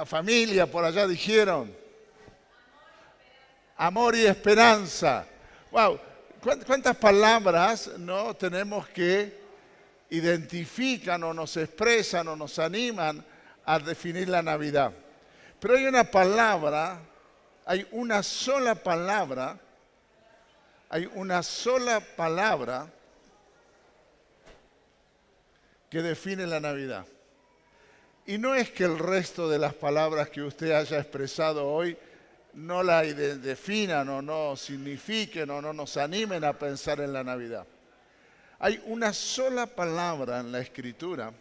Familia, por allá dijeron. Amor y esperanza. Wow, ¿cuántas palabras no tenemos que identifican o nos expresan o nos animan a definir la Navidad? Pero hay una palabra, hay una sola palabra que define la Navidad. Y no es que el resto de las palabras que usted haya expresado hoy no la definan o no signifiquen o no nos animen a pensar en la Navidad. Hay una sola palabra en la Escritura,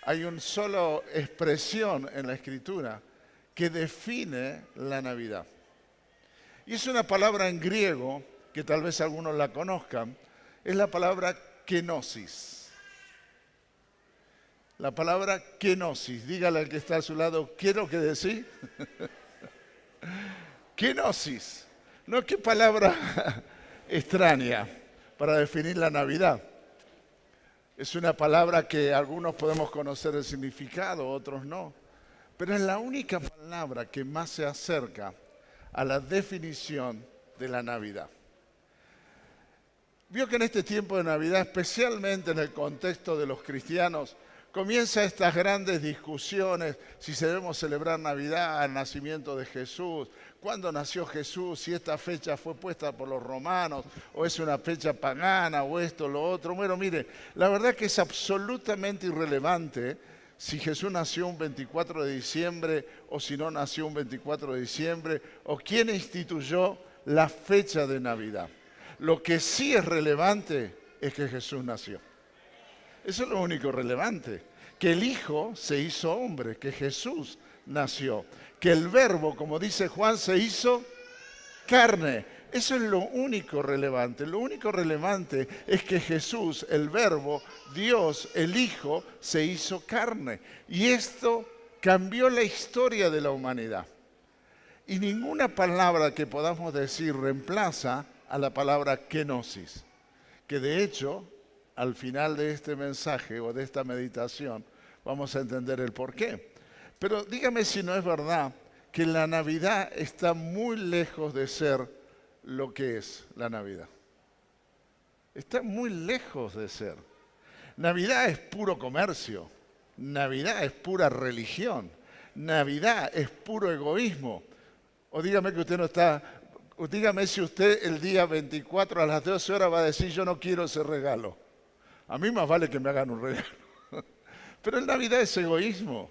hay una sola expresión en la Escritura que define la Navidad. Y es una palabra en griego, que tal vez algunos la conozcan, es la palabra kenosis. La palabra kenosis. Dígale al que está a su lado, ¿quiero que decís? Kenosis. No, qué palabra extraña para definir la Navidad. Es una palabra que algunos podemos conocer el significado, otros no. Pero es la única palabra que más se acerca a la definición de la Navidad. Vio que en este tiempo de Navidad, especialmente en el contexto de los cristianos, comienzan estas grandes discusiones, si debemos celebrar Navidad, el nacimiento de Jesús, cuándo nació Jesús, si esta fecha fue puesta por los romanos, o es una fecha pagana, o esto, lo otro. Bueno, mire, la verdad que es absolutamente irrelevante si Jesús nació un 24 de diciembre, o si no nació un 24 de diciembre, o quién instituyó la fecha de Navidad. Lo que sí es relevante es que Jesús nació. Eso es lo único relevante, que el Hijo se hizo hombre, que Jesús nació, que el Verbo, como dice Juan, se hizo carne. Eso es lo único relevante. Lo único relevante es que Jesús, el Verbo, Dios, el Hijo, se hizo carne. Y esto cambió la historia de la humanidad. Y ninguna palabra que podamos decir reemplaza a la palabra kenosis, que de hecho, al final de este mensaje o de esta meditación, vamos a entender el porqué. Pero dígame si no es verdad que la Navidad está muy lejos de ser lo que es la Navidad. Está muy lejos de ser. Navidad es puro comercio. Navidad es pura religión. Navidad es puro egoísmo. O dígame que usted no está... Dígame si usted el día 24 a las 12 horas va a decir yo no quiero ese regalo. A mí más vale que me hagan un regalo. Pero en Navidad es egoísmo.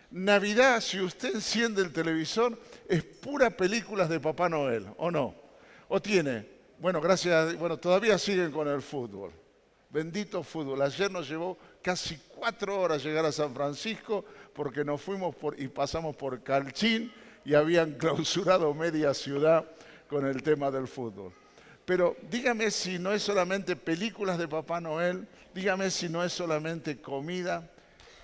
Navidad, si usted enciende el televisor, es pura películas de Papá Noel, ¿o no? ¿O tiene? Bueno, todavía siguen con el fútbol. Bendito fútbol. Ayer nos llevó casi 4 horas llegar a San Francisco porque nos fuimos y pasamos por Calchín y habían clausurado media ciudad con el tema del fútbol. Pero dígame si no es solamente películas de Papá Noel, dígame si no es solamente comida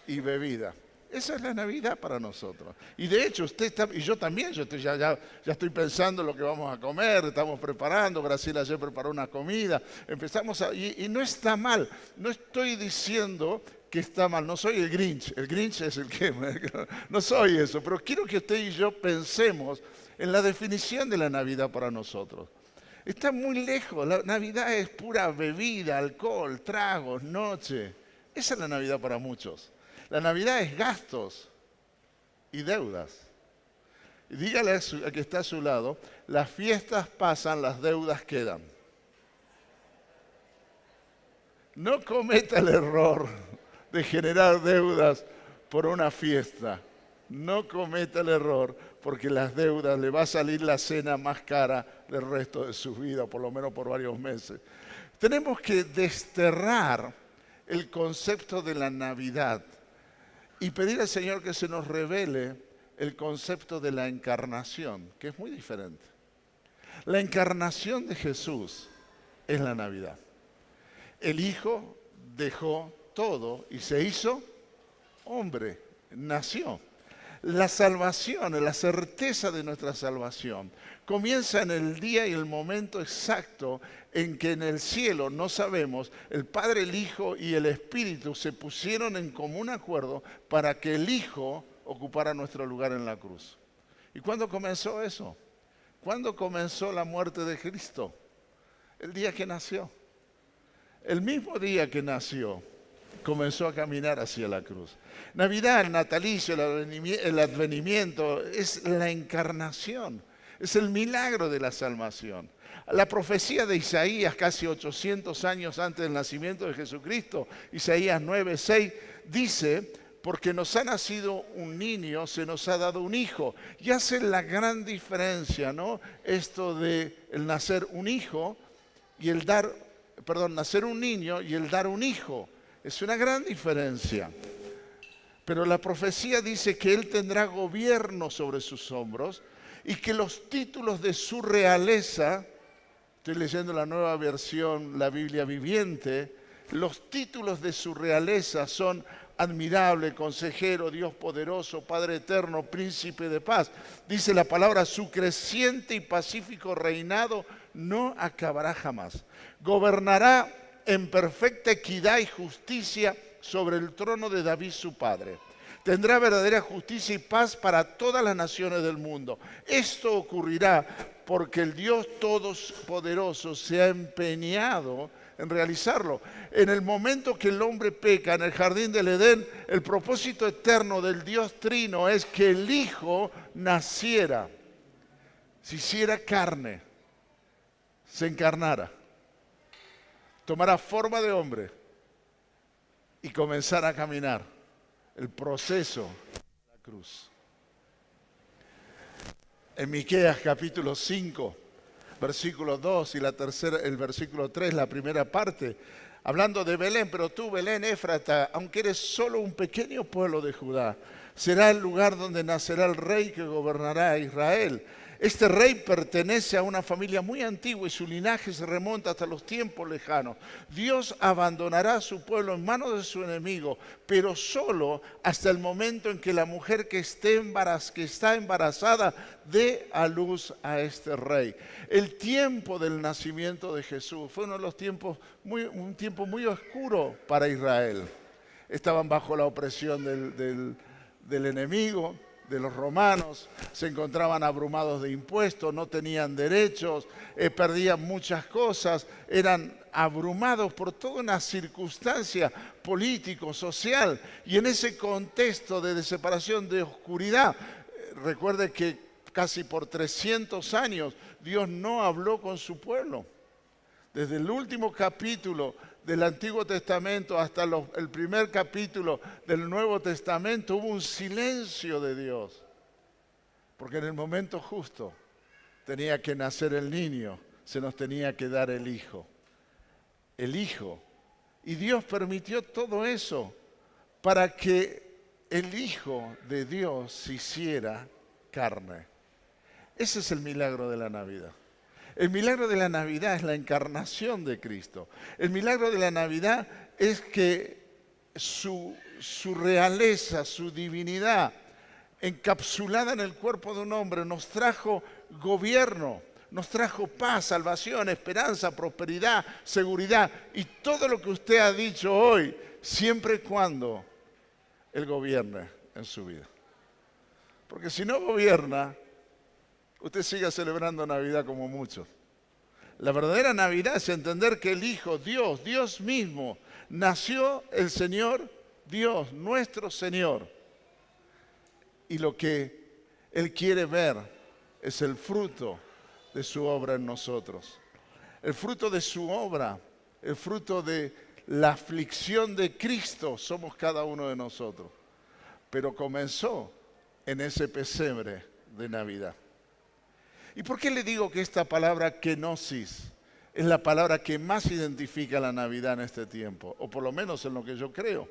y bebida. Esa es la Navidad para nosotros. Y de hecho, usted está, y yo también, ya estoy pensando en lo que vamos a comer, estamos preparando, Graciela ayer preparó una comida, y no está mal, no estoy diciendo que está mal, no soy el Grinch es el que, no soy eso, pero quiero que usted y yo pensemos en la definición de la Navidad para nosotros. Está muy lejos, la Navidad es pura bebida, alcohol, tragos, noche. Esa es la Navidad para muchos. La Navidad es gastos y deudas. Y dígale al que está a su lado, las fiestas pasan, las deudas quedan. No cometa el error de generar deudas por una fiesta. No cometa el error porque las deudas le va a salir la cena más cara del resto de su vida, por lo menos por varios meses. Tenemos que desterrar el concepto de la Navidad y pedir al Señor que se nos revele el concepto de la encarnación, que es muy diferente. La encarnación de Jesús es la Navidad. El Hijo dejó todo y se hizo hombre, nació. La salvación, la certeza de nuestra salvación, comienza en el día y el momento exacto en que en el cielo, no sabemos, el Padre, el Hijo y el Espíritu se pusieron en común acuerdo para que el Hijo ocupara nuestro lugar en la cruz. ¿Y cuándo comenzó eso? ¿Cuándo comenzó la muerte de Cristo? El día que nació. El mismo día que nació, comenzó a caminar hacia la cruz. Navidad, el natalicio, el advenimiento, es la encarnación, es el milagro de la salvación. La profecía de Isaías, casi 800 años antes del nacimiento de Jesucristo, Isaías 9:6, dice: porque nos ha nacido un niño, se nos ha dado un hijo. Y hace la gran diferencia, ¿no? Esto de el nacer un hijo y el dar, nacer un niño y el dar un hijo. Es una gran diferencia. Pero la profecía dice que Él tendrá gobierno sobre sus hombros y que los títulos de su realeza, estoy leyendo la nueva versión, la Biblia viviente, los títulos de su realeza son admirable, consejero, Dios poderoso, Padre eterno, príncipe de paz. Dice la palabra: su creciente y pacífico reinado no acabará jamás. Gobernará en perfecta equidad y justicia sobre el trono de David su padre. Tendrá verdadera justicia y paz para todas las naciones del mundo. Esto ocurrirá porque el Dios Todopoderoso se ha empeñado en realizarlo. En el momento que el hombre peca en el jardín del Edén, el propósito eterno del Dios Trino es que el Hijo naciera, se hiciera carne, se encarnara, tomara forma de hombre y comenzara a caminar el proceso de la cruz. En Miqueas capítulo 5, versículo 2 y el versículo 3, la primera parte, hablando de Belén: pero tú, Belén Éfrata, aunque eres solo un pequeño pueblo de Judá, será el lugar donde nacerá el rey que gobernará a Israel. Este rey pertenece a una familia muy antigua y su linaje se remonta hasta los tiempos lejanos. Dios abandonará a su pueblo en manos de su enemigo, pero solo hasta el momento en que la mujer que está embarazada dé a luz a este rey. El tiempo del nacimiento de Jesús fue uno de los tiempos, un tiempo muy oscuro para Israel. Estaban bajo la opresión del enemigo, de los romanos, se encontraban abrumados de impuestos, no tenían derechos, perdían muchas cosas, eran abrumados por toda una circunstancia político, social, y en ese contexto de separación, de oscuridad, recuerde que casi por 300 años Dios no habló con su pueblo. Desde el último capítulo del Antiguo Testamento hasta el primer capítulo del Nuevo Testamento hubo un silencio de Dios. Porque en el momento justo tenía que nacer el niño, se nos tenía que dar el hijo. El hijo. Y Dios permitió todo eso para que el Hijo de Dios se hiciera carne. Ese es el milagro de la Navidad. El milagro de la Navidad es la encarnación de Cristo. El milagro de la Navidad es que su realeza, su divinidad, encapsulada en el cuerpo de un hombre, nos trajo gobierno, nos trajo paz, salvación, esperanza, prosperidad, seguridad y todo lo que usted ha dicho hoy, siempre y cuando Él gobierne en su vida. Porque si no gobierna, usted siga celebrando Navidad como muchos. La verdadera Navidad es entender que el Hijo, Dios mismo, nació el Señor, Dios, nuestro Señor. Y lo que Él quiere ver es el fruto de su obra en nosotros. El fruto de su obra, el fruto de la aflicción de Cristo somos cada uno de nosotros. Pero comenzó en ese pesebre de Navidad. ¿Y por qué le digo que esta palabra kenosis es la palabra que más identifica la Navidad en este tiempo? O por lo menos en lo que yo creo.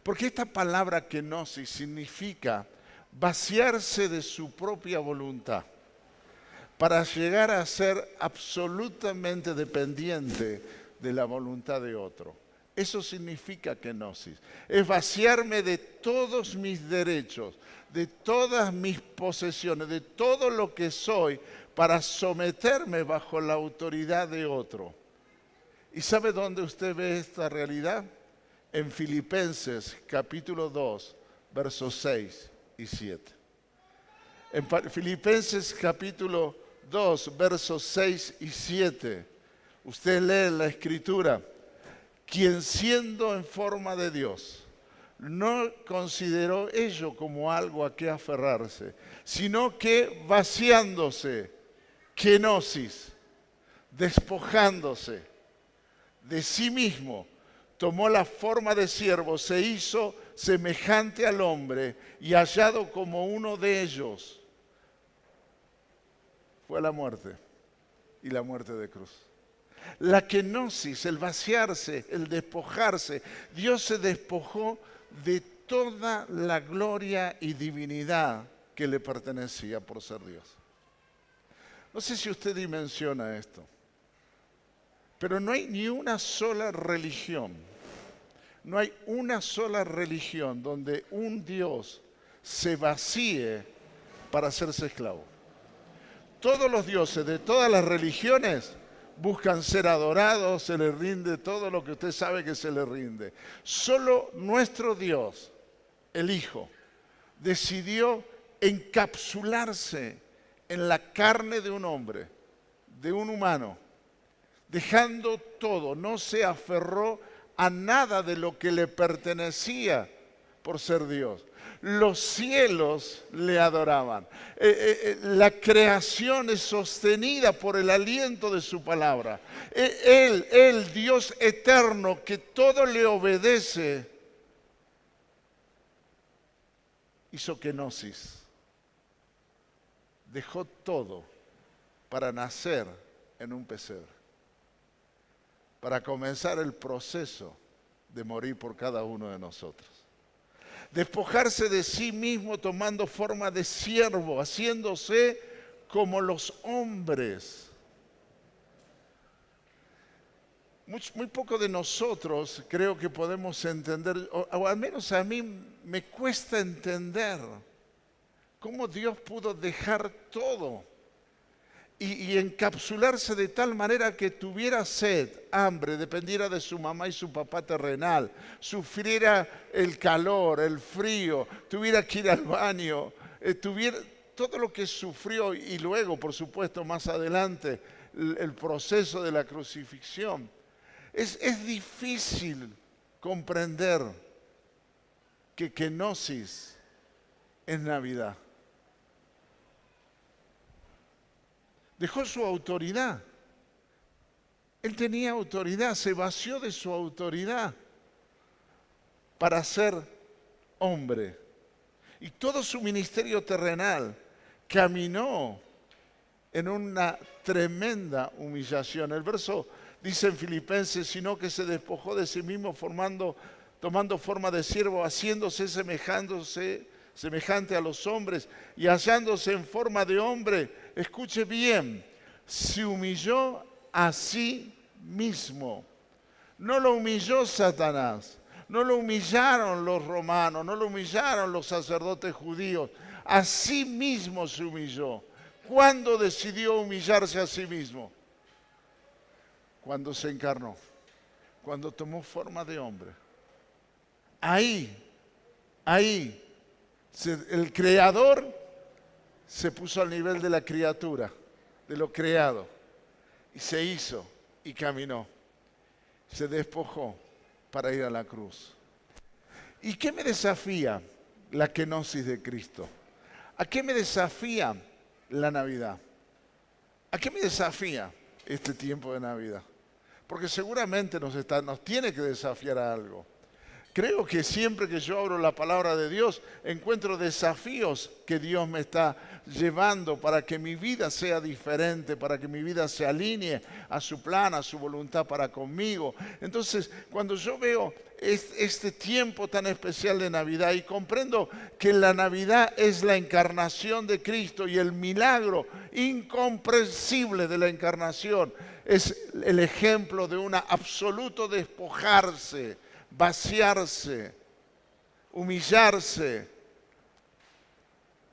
Porque esta palabra kenosis significa vaciarse de su propia voluntad para llegar a ser absolutamente dependiente de la voluntad de otro. Eso significa kenosis. Es vaciarme de todos mis derechos, de todas mis posesiones, de todo lo que soy, para someterme bajo la autoridad de otro. ¿Y sabe dónde usted ve esta realidad? En Filipenses capítulo 2, verso 6. y 7. En Filipenses capítulo 2, versos 6 y 7, usted lee en la Escritura, quien siendo en forma de Dios, no consideró ello como algo a qué aferrarse, sino que vaciándose, kenosis, despojándose de sí mismo, tomó la forma de siervo, se hizo semejante al hombre y hallado como uno de ellos, fue a la muerte y la muerte de cruz. La kenosis, el vaciarse, el despojarse. Dios se despojó de toda la gloria y divinidad que le pertenecía por ser Dios. No sé si usted dimensiona esto, pero no hay ni una sola religión, no hay una sola religión donde un Dios se vacíe para hacerse esclavo. Todos los dioses de todas las religiones buscan ser adorados, se les rinde todo lo que usted sabe que se les rinde. Solo nuestro Dios, el Hijo, decidió encapsularse en la carne de un hombre, de un humano, dejando todo, no se aferró a nada de lo que le pertenecía por ser Dios. Los cielos le adoraban. La creación es sostenida por el aliento de su palabra. Él, Dios eterno, que todo le obedece, hizo kenosis. Dejó todo para nacer en un pesebre, para comenzar el proceso de morir por cada uno de nosotros. Despojarse de sí mismo tomando forma de siervo, haciéndose como los hombres. Muy poco de nosotros creo que podemos entender, o al menos a mí me cuesta entender cómo Dios pudo dejar todo y encapsularse de tal manera que tuviera sed, hambre, dependiera de su mamá y su papá terrenal, sufriera el calor, el frío, tuviera que ir al baño, tuviera todo lo que sufrió y luego, por supuesto, más adelante, el proceso de la crucifixión. Es difícil comprender que kenosis es Navidad. Dejó su autoridad. Él tenía autoridad, se vació de su autoridad para ser hombre. Y todo su ministerio terrenal caminó en una tremenda humillación. El verso dice en Filipenses, sino que se despojó de sí mismo tomando forma de siervo, haciéndose semejante a los hombres y hallándose en forma de hombre. Escuche bien, se humilló a sí mismo. No lo humilló Satanás, no lo humillaron los romanos, no lo humillaron los sacerdotes judíos. A sí mismo se humilló. ¿Cuándo decidió humillarse a sí mismo? Cuando se encarnó, cuando tomó forma de hombre. Ahí, el Creador se puso al nivel de la criatura, de lo creado, y se hizo y caminó. Se despojó para ir a la cruz. ¿Y qué me desafía la kenosis de Cristo? ¿A qué me desafía la Navidad? ¿A qué me desafía este tiempo de Navidad? Porque seguramente nos tiene que desafiar a algo. Creo que siempre que yo abro la palabra de Dios, encuentro desafíos que Dios me está llevando para que mi vida sea diferente, para que mi vida se alinee a su plan, a su voluntad para conmigo. Entonces, cuando yo veo este tiempo tan especial de Navidad y comprendo que la Navidad es la encarnación de Cristo y el milagro incomprensible de la encarnación es el ejemplo de un absoluto despojarse, vaciarse, humillarse.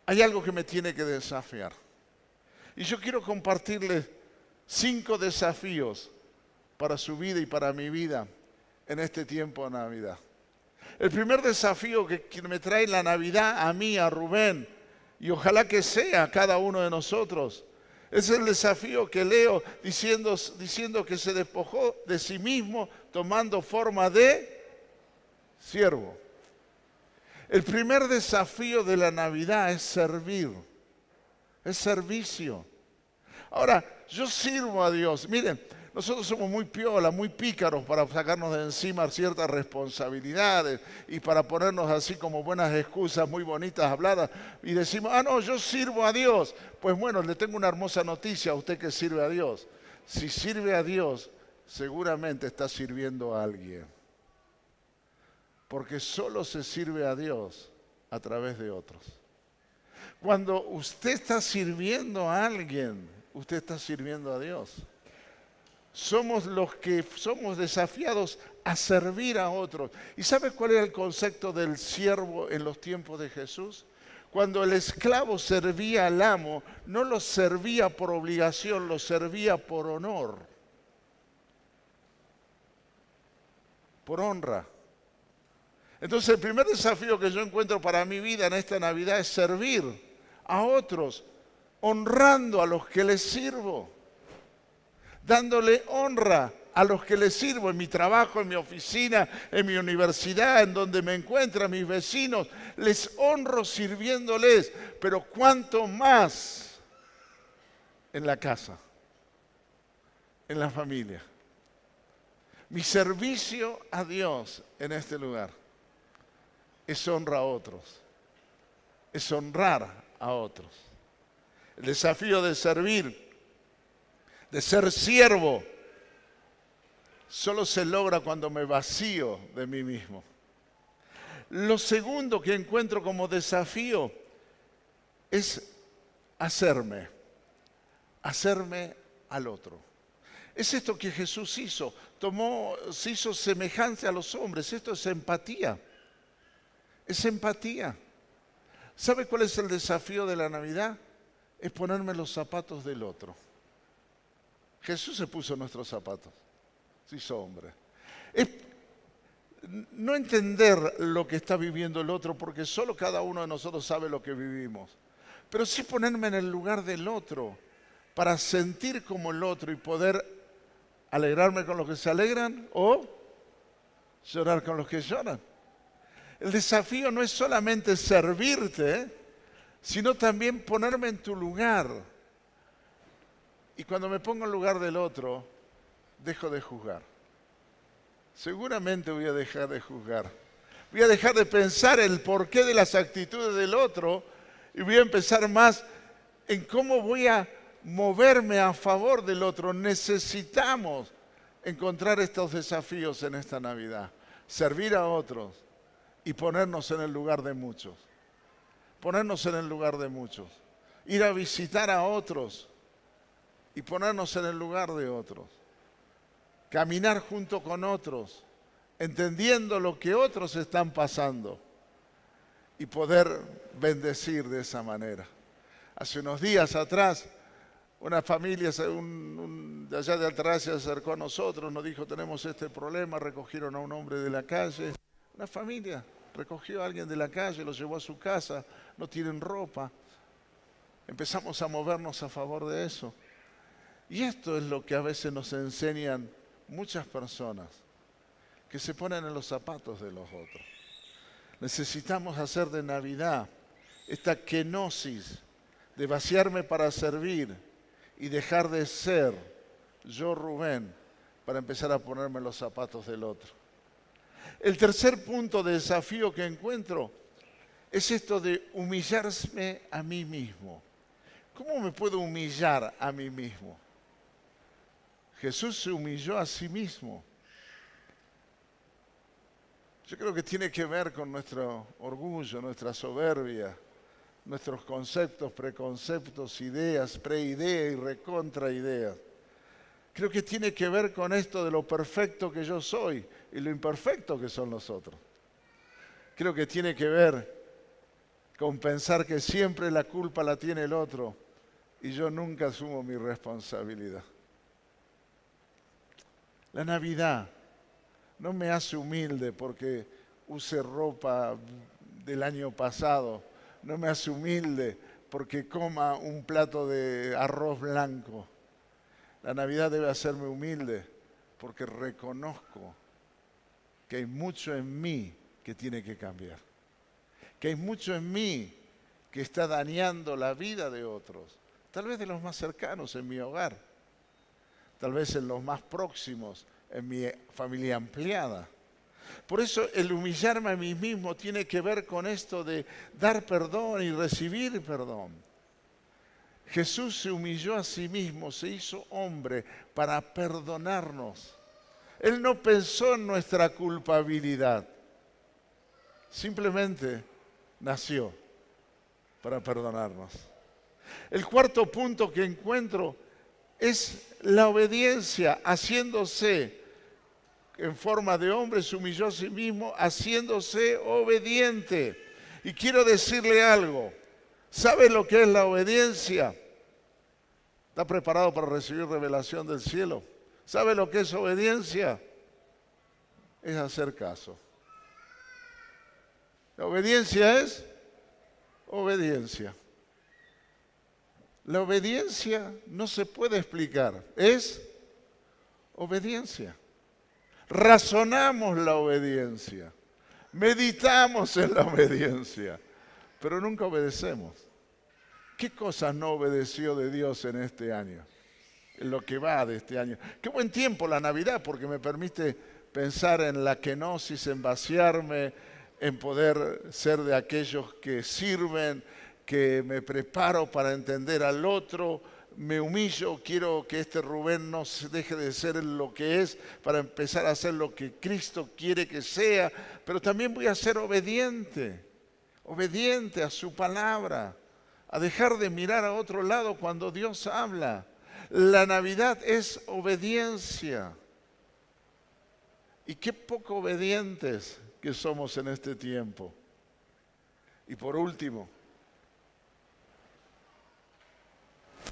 Hay algo que me tiene que desafiar. Y yo quiero compartirles 5 desafíos para su vida y para mi vida en este tiempo de Navidad. El primer desafío que me trae la Navidad a mí, a Rubén, y ojalá que sea a cada uno de nosotros, es el desafío que leo diciendo que se despojó de sí mismo tomando forma de siervo. El primer desafío de la Navidad es servir, es servicio. Ahora, yo sirvo a Dios. Miren, nosotros somos muy piola, muy pícaros para sacarnos de encima ciertas responsabilidades y para ponernos así como buenas excusas muy bonitas habladas y decimos, no, yo sirvo a Dios. Pues bueno, le tengo una hermosa noticia a usted que sirve a Dios. Si sirve a Dios, seguramente está sirviendo a alguien. Porque solo se sirve a Dios a través de otros. Cuando usted está sirviendo a alguien, usted está sirviendo a Dios. Somos los que somos desafiados a servir a otros. ¿Y sabe cuál era el concepto del siervo en los tiempos de Jesús? Cuando el esclavo servía al amo, no lo servía por obligación, lo servía por honor, por honra. Entonces el primer desafío que yo encuentro para mi vida en esta Navidad es servir a otros, honrando a los que les sirvo, dándole honra a los que les sirvo en mi trabajo, en mi oficina, en mi universidad, en donde me encuentro, a mis vecinos. Les honro sirviéndoles, pero cuánto más en la casa, en la familia. Mi servicio a Dios en este lugar es honra a otros, es honrar a otros. El desafío de servir, de ser siervo, solo se logra cuando me vacío de mí mismo. Lo segundo que encuentro como desafío es hacerme al otro. Es esto que Jesús hizo, se hizo semejante a los hombres. Esto es empatía. Es empatía. ¿Sabe cuál es el desafío de la Navidad? Es ponerme los zapatos del otro. Jesús se puso nuestros zapatos, se hizo hombre. Es no entender lo que está viviendo el otro, porque solo cada uno de nosotros sabe lo que vivimos. Pero sí ponerme en el lugar del otro, para sentir como el otro y poder alegrarme con los que se alegran o llorar con los que lloran. El desafío no es solamente servirte, sino también ponerme en tu lugar. Y cuando me pongo en lugar del otro, dejo de juzgar. Seguramente voy a dejar de juzgar. Voy a dejar de pensar el porqué de las actitudes del otro y voy a empezar más en cómo voy a moverme a favor del otro. Necesitamos encontrar estos desafíos en esta Navidad. Servir a otros y ponernos en el lugar de muchos. Ponernos en el lugar de muchos. Ir a visitar a otros y ponernos en el lugar de otros. Caminar junto con otros, entendiendo lo que otros están pasando y poder bendecir de esa manera. Hace unos días atrás, una familia de allá de Altagracia se acercó a nosotros, nos dijo, tenemos este problema, recogieron a un hombre de la calle. Una familia recogió a alguien de la calle, lo llevó a su casa, no tienen ropa. Empezamos a movernos a favor de eso. Y esto es lo que a veces nos enseñan muchas personas, que se ponen en los zapatos de los otros. Necesitamos hacer de Navidad esta kenosis de vaciarme para servir y dejar de ser yo, Rubén, para empezar a ponerme en los zapatos del otro. El tercer punto de desafío que encuentro es esto de humillarme a mí mismo. ¿Cómo me puedo humillar a mí mismo? Jesús se humilló a sí mismo. Yo creo que tiene que ver con nuestro orgullo, nuestra soberbia, nuestros conceptos, preconceptos, ideas, preidea y recontraideas. Creo que tiene que ver con esto de lo perfecto que yo soy y lo imperfecto que son los otros. Creo que tiene que ver con pensar que siempre la culpa la tiene el otro y yo nunca asumo mi responsabilidad. La Navidad no me hace humilde porque use ropa del año pasado, no me hace humilde porque coma un plato de arroz blanco. La Navidad debe hacerme humilde porque reconozco que hay mucho en mí que tiene que cambiar, que hay mucho en mí que está dañando la vida de otros, tal vez de los más cercanos en mi hogar, tal vez en los más próximos, en mi familia ampliada. Por eso el humillarme a mí mismo tiene que ver con esto de dar perdón y recibir perdón. Jesús se humilló a sí mismo, se hizo hombre para perdonarnos. Él no pensó en nuestra culpabilidad, simplemente nació para perdonarnos. El cuarto punto que encuentro es la obediencia, haciéndose en forma de hombre, se humilló a sí mismo, haciéndose obediente. Y quiero decirle algo, ¿sabe lo que es la obediencia? ¿Está preparado para recibir revelación del cielo? ¿Sabe lo que es obediencia? Es hacer caso. La obediencia es obediencia. La obediencia no se puede explicar, es obediencia. Razonamos la obediencia, meditamos en la obediencia, pero nunca obedecemos. ¿Qué cosas no obedeció de Dios en este año? En lo que va de este año. Qué buen tiempo la Navidad, porque me permite pensar en la kenosis, en vaciarme, en poder ser de aquellos que sirven, que me preparo para entender al otro, me humillo, quiero que este Rubén no deje de ser lo que es para empezar a ser lo que Cristo quiere que sea, pero también voy a ser obediente a su palabra, a dejar de mirar a otro lado cuando Dios habla. La Navidad es obediencia. Y qué poco obedientes que somos en este tiempo. Y por último,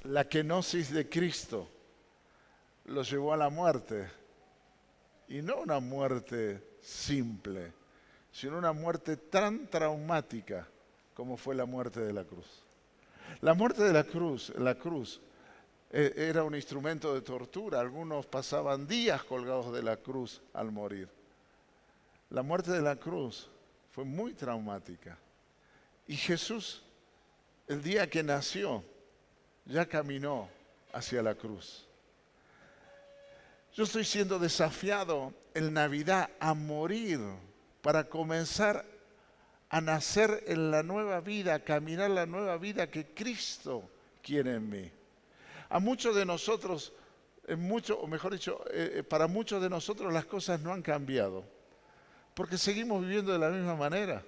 la kenosis de Cristo lo llevó a la muerte. Y no una muerte simple, sino una muerte tan traumática como fue la muerte de la cruz. La muerte de la cruz era un instrumento de tortura. Algunos pasaban días colgados de la cruz al morir. La muerte de la cruz fue muy traumática. Y Jesús, el día que nació, ya caminó hacia la cruz. Yo estoy siendo desafiado en Navidad a morir para comenzar a nacer en la nueva vida, a caminar la nueva vida que Cristo quiere en mí. A muchos de nosotros, para muchos de nosotros las cosas no han cambiado, porque seguimos viviendo de la misma manera.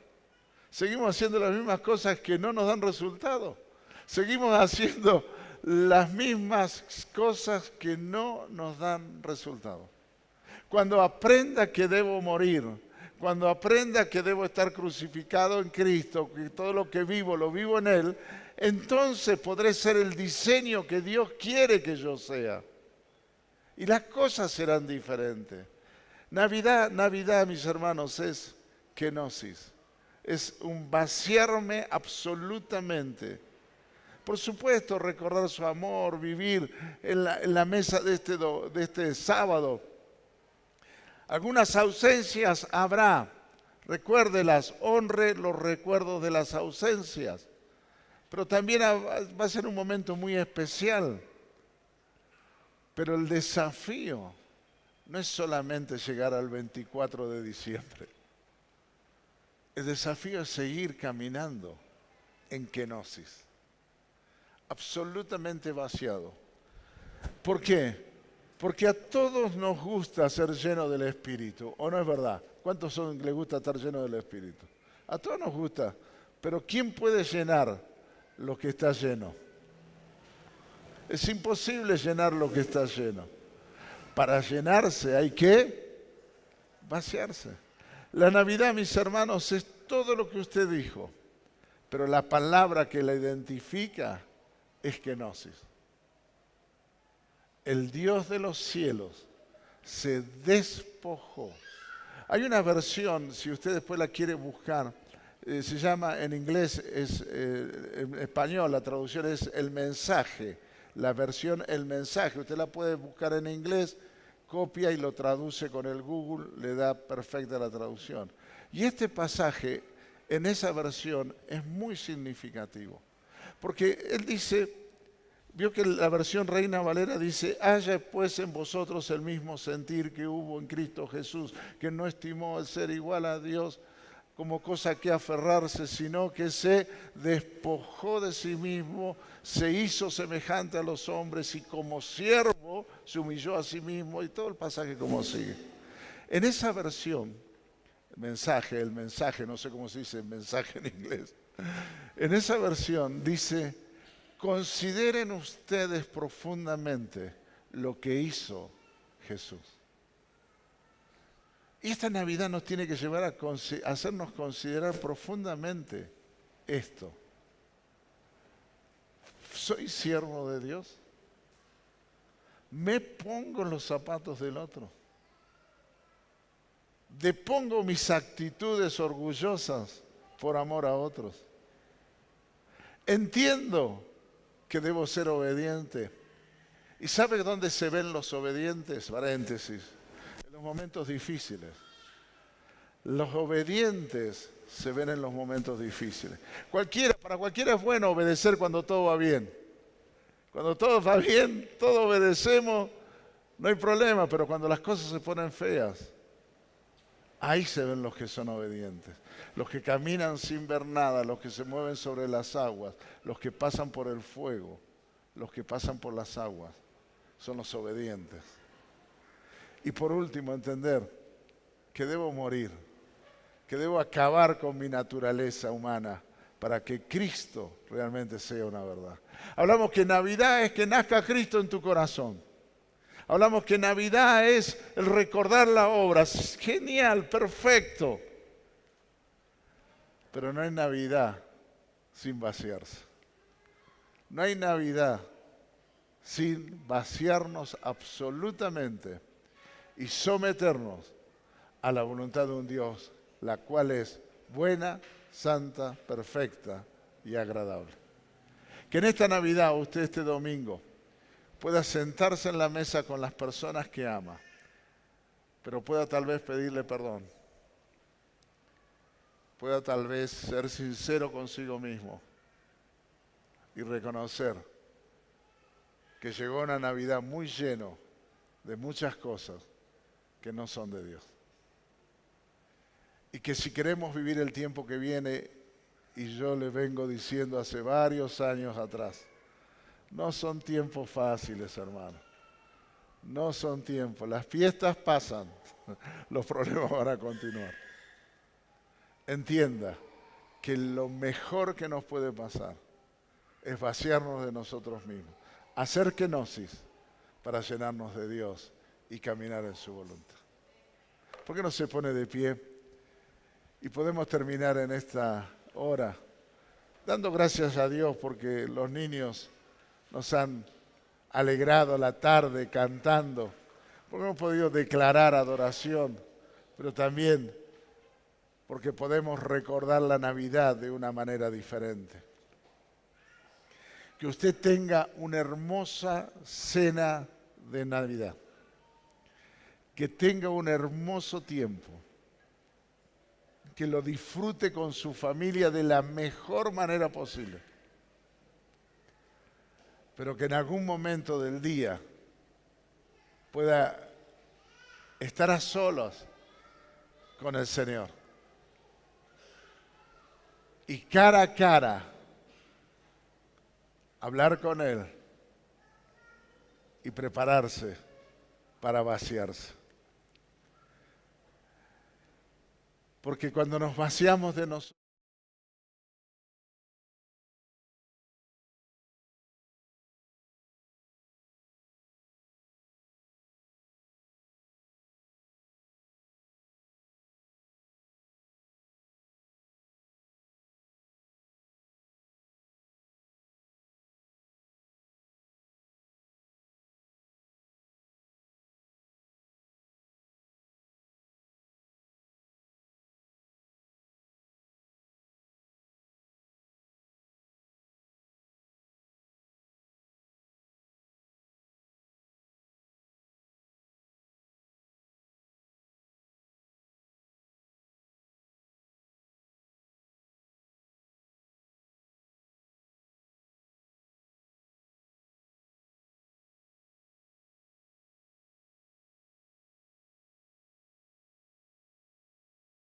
Seguimos haciendo las mismas cosas que no nos dan resultado. Seguimos haciendo las mismas cosas que no nos dan resultado. Cuando aprenda que debo morir, cuando aprenda que debo estar crucificado en Cristo, que todo lo que vivo lo vivo en Él, entonces podré ser el diseño que Dios quiere que yo sea. Y las cosas serán diferentes. Navidad, mis hermanos, es kenosis. Es un vaciarme absolutamente. Por supuesto, recordar su amor, vivir en la mesa de este sábado. Algunas ausencias habrá. Recuérdelas, honre los recuerdos de las ausencias. Pero también va a ser un momento muy especial. Pero el desafío no es solamente llegar al 24 de diciembre. El desafío es seguir caminando en kenosis. Absolutamente vaciado. ¿Por qué? Porque a todos nos gusta ser llenos del Espíritu, ¿o no es verdad? ¿Cuántos les gusta estar llenos del Espíritu? A todos nos gusta, pero ¿quién puede llenar lo que está lleno? Es imposible llenar lo que está lleno. Para llenarse hay que vaciarse. La Navidad, mis hermanos, es todo lo que usted dijo, pero la palabra que la identifica es kenosis. El Dios de los cielos se despojó Hay una versión, si usted después la quiere buscar, se llama en inglés, en español la traducción es El Mensaje, la versión El Mensaje. Usted la puede buscar en inglés, copia y lo traduce con el Google, le da perfecta la traducción. Y este pasaje en esa versión es muy significativo, porque él dice, vio que la versión Reina Valera dice, haya pues en vosotros el mismo sentir que hubo en Cristo Jesús, que no estimó el ser igual a Dios como cosa que aferrarse, sino que se despojó de sí mismo, se hizo semejante a los hombres y como siervo se humilló a sí mismo, y todo el pasaje como sigue. En esa versión, el mensaje, no sé cómo se dice mensaje en inglés, en esa versión dice, consideren ustedes profundamente lo que hizo Jesús. Y esta Navidad nos tiene que llevar a hacernos considerar profundamente esto. ¿Soy siervo de Dios? ¿Me pongo en los zapatos del otro? ¿Depongo mis actitudes orgullosas por amor a otros? Entiendo que debo ser obediente. ¿Y sabe dónde se ven los obedientes? Paréntesis. En los momentos difíciles. Los obedientes se ven en los momentos difíciles. Para cualquiera es bueno obedecer cuando todo va bien. Cuando todo va bien, todos obedecemos, no hay problema, pero cuando las cosas se ponen feas, ahí se ven los que son obedientes. Los que caminan sin ver nada, los que se mueven sobre las aguas, los que pasan por el fuego, los que pasan por las aguas, son los obedientes. Y por último, entender que debo morir, que debo acabar con mi naturaleza humana para que Cristo realmente sea una verdad. Hablamos que Navidad es que nazca Cristo en tu corazón. Hablamos que Navidad es el recordar la obra. Genial, perfecto. Pero no hay Navidad sin vaciarse. No hay Navidad sin vaciarnos absolutamente y someternos a la voluntad de un Dios, la cual es buena, santa, perfecta y agradable. Que en esta Navidad, usted este domingo, pueda sentarse en la mesa con las personas que ama, pero pueda tal vez pedirle perdón. Pueda tal vez ser sincero consigo mismo y reconocer que llegó una Navidad muy lleno de muchas cosas que no son de Dios. Y que si queremos vivir el tiempo que viene, y yo le vengo diciendo hace varios años atrás, no son tiempos fáciles, hermano. No son tiempos. Las fiestas pasan, los problemas van a continuar. Entienda que lo mejor que nos puede pasar es vaciarnos de nosotros mismos, hacer kenosis para llenarnos de Dios y caminar en su voluntad. ¿Por qué no se pone de pie? Y podemos terminar en esta hora dando gracias a Dios porque los niños nos han alegrado la tarde cantando, porque hemos podido declarar adoración, pero también porque podemos recordar la Navidad de una manera diferente. Que usted tenga una hermosa cena de Navidad, que tenga un hermoso tiempo, que lo disfrute con su familia de la mejor manera posible, pero que en algún momento del día pueda estar a solas con el Señor y cara a cara hablar con Él y prepararse para vaciarse. Porque cuando nos vaciamos de nosotros,